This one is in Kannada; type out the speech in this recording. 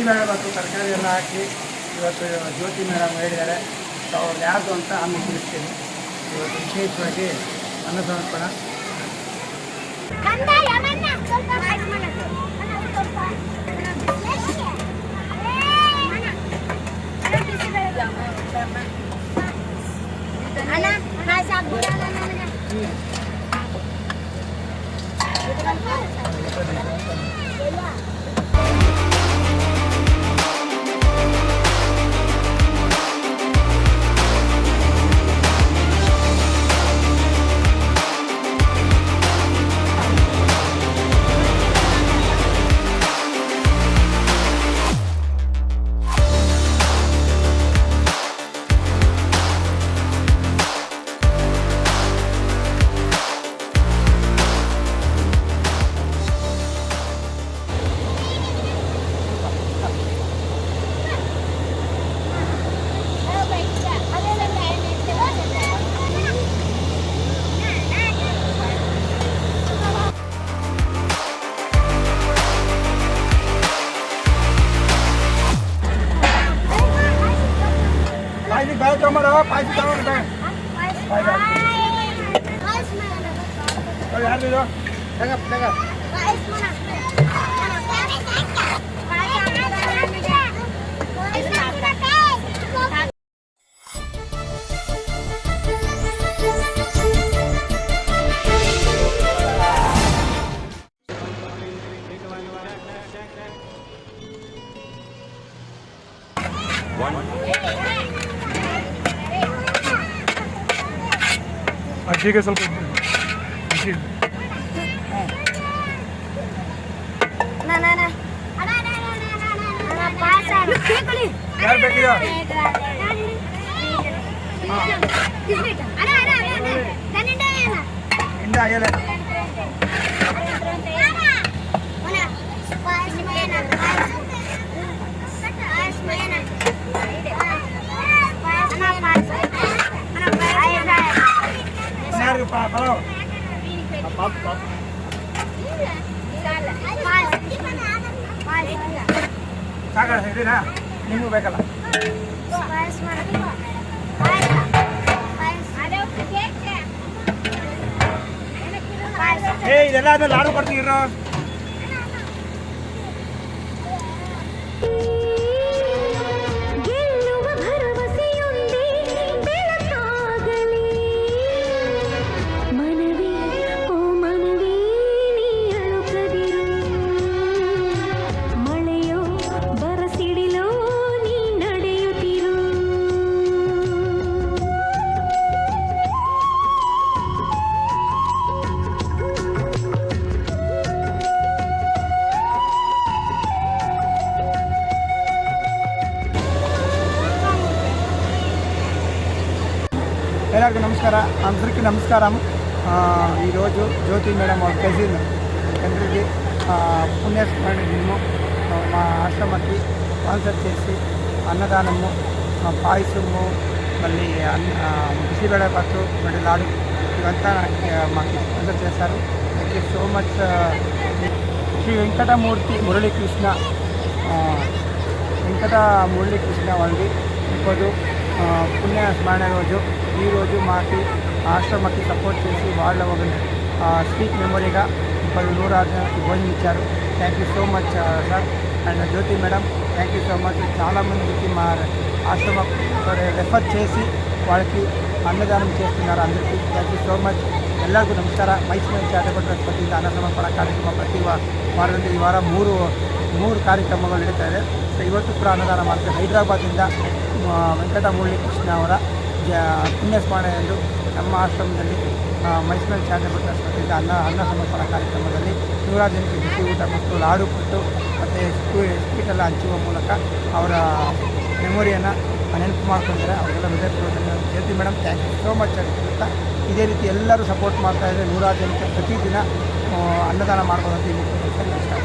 ಬೇಳೆ ಮತ್ತು ತರಕಾರಿ ಎಲ್ಲ ಹಾಕಿ ಇವತ್ತು ಜ್ಯೋತಿ ಮೇಡಮ್ ಹೇಳಿದ್ದಾರೆ. ಸೊ ಅವ್ರು ಯಾವುದು ಅಂತ ಆಮೇಲೆ ತಿಳಿಸ್ತೀನಿ. ಇವತ್ತು ವಿಶೇಷವಾಗಿ ಅನ್ನ ಸಮರ್ಪಣ. Baik kamu dah, pasti kamu dah. Baik. Oh ya, ada dah. Tengok. ठीक है सब यार बेटिया इंडा ये ले ಸಾಗರ ಹೇಳಿನಾ ನಿಮಗೂ ಬೇಕಲ್ಲ ಇದೆಲ್ಲ ಆದ್ಮೇಲೆ ಲಾಡು ಕೊಡ್ತೀರೋ ಎಲ್ಲರಿಗೂ ನಮಸ್ಕಾರ. అందరికీ నమస్కారం. ఈరోజు జ్యోతి మేడం వాళ్ళ కజిన్ తండ్రికి పుణ్యస్మరణము మా ఆశ్రమకి స్పాన్సర్ చేసి అన్నదానము పాయసము మళ్ళీ బిసిబెడ పట్టు మళ్ళీ లాడు ఇవంతా మాకు స్పాన్సర్ చేశారు. Thank you so much. Shri Venkatamurthy Muralikrishna వాళ్ళది ఇప్పుడు పుణ్య స్మరణ రోజు. ఈరోజు మాకు ఆశ్రమకి సపోర్ట్ చేసి వాళ్ళ ఒక స్వీట్ మెమొరీగా ఇప్పుడు నూరాజు భోజనం ఇచ్చారు. Thank you so much sir and Jyoti madam. Thank you so much. చాలామందికి మా ఆశ్రమ రెఫర్ చేసి వాళ్ళకి అన్నదానం చేస్తున్నారు. అందరికీ థ్యాంక్ యూ సో మచ్. ಎಲ್ಲರಿಗೂ ನಮಸ್ಕಾರ. ಮೈಸೂರಿನ ಚಾರಿಟಬಲ್ ಟ್ರಸ್ಟ್ ವತಿಯಿಂದ ಅನ್ನ ಸಮರ್ಪಣಾ ಕಾರ್ಯಕ್ರಮ ಪ್ರತಿ ವಾರದಲ್ಲಿ ಈ ವಾರ ಮೂರು ಕಾರ್ಯಕ್ರಮಗಳು ನಡೀತಾ ಇದೆ. ಸೊ ಇವತ್ತು ಕೂಡ ಅನ್ನದಾನ ಮಾಡ್ತಾರೆ. ಹೈದರಾಬಾದಿಂದ ವೆಂಕಟ ಮುರಳೀಕೃಷ್ಣ ಅವರ ಪುಣ್ಯ ಸ್ಮರಣೆ ಎಂದು ನಮ್ಮ ಆಶ್ರಮದಲ್ಲಿ ಮೈಸೂರಿನ ಚಾರಿಟಬಲ್ ಟ್ರಸ್ಟ್ ವತಿಯಿಂದ ಅನ್ನ ಸಮರ್ಪಣಾ ಕಾರ್ಯಕ್ರಮದಲ್ಲಿ 100 ಜನಕ್ಕೆ ಬಿಸಿ ಊಟ ಮತ್ತು ಲಾಡು ಕೊಟ್ಟು ಮತ್ತು ಸ್ವೀಟೆಲ್ಲ ಹಂಚುವ ಮೂಲಕ ಅವರ ಮೆಮೊರಿಯನ್ನು ನೆನಪು ಮಾಡ್ಕೊಂಡಿದ್ದಾರೆ. ಅವರೆಲ್ಲ ಹೃದಯಪೂರ್ವಕ ಹೇಳ್ತೀವಿ madam, thank you so much ಅಂತ. ಇದೇ ರೀತಿ ಎಲ್ಲರೂ ಸಪೋರ್ಟ್ ಮಾಡ್ತಾಯಿದ್ದಾರೆ. 100 ಜನಕ್ಕೆ ಪ್ರತಿದಿನ ಅನ್ನದಾನ ಮಾಡ್ಬೋದಂತ ಈ ಮುಖ್ಯ ನಮಸ್ಕಾರ.